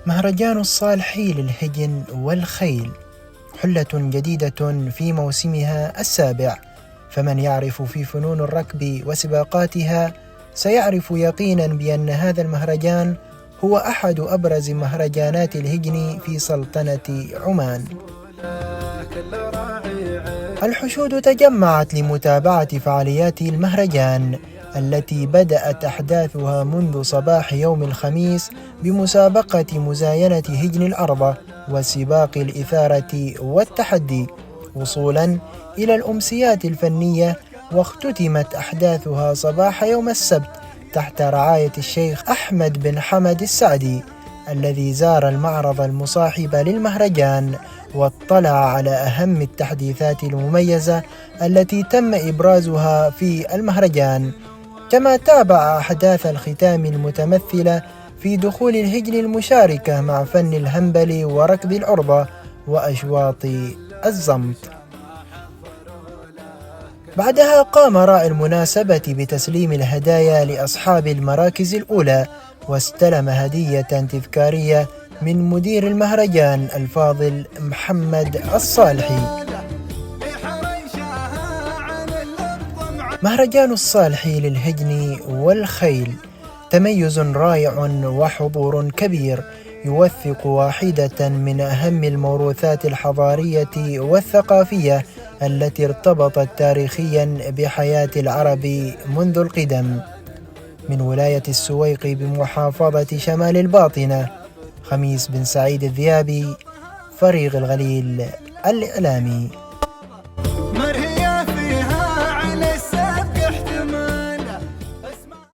مهرجان الصالحي للهجن والخيل حلة جديدة في موسمها السابع، فمن يعرف في فنون الركب وسباقاتها سيعرف يقينا بأن هذا المهرجان هو أحد أبرز مهرجانات الهجن في سلطنة عمان. الحشود تجمعت لمتابعة فعاليات المهرجان التي بدأت أحداثها منذ صباح يوم الخميس بمسابقة مزاينة هجن الأرض وسباق الإثارة والتحدي، وصولا إلى الأمسيات الفنية، واختتمت أحداثها صباح يوم السبت تحت رعاية الشيخ أحمد بن حمد السعدي الذي زار المعرض المصاحب للمهرجان واطلع على أهم التحديثات المميزة التي تم إبرازها في المهرجان، كما تابع أحداث الختام المتمثلة في دخول الهجن المشاركة مع فن الهنبل وركض العرضة وأشواط الزمط. بعدها قام راعي المناسبة بتسليم الهدايا لأصحاب المراكز الأولى، واستلم هدية تذكارية من مدير المهرجان الفاضل محمد الصالحي. مهرجان الصالحي للهجن والخيل تميز رائع وحضور كبير يوثق واحدة من أهم الموروثات الحضارية والثقافية التي ارتبطت تاريخيا بحياة العرب منذ القدم. من ولاية السويق بمحافظة شمال الباطنة، خميس بن سعيد الذيابي، فريق الغليل الإعلامي.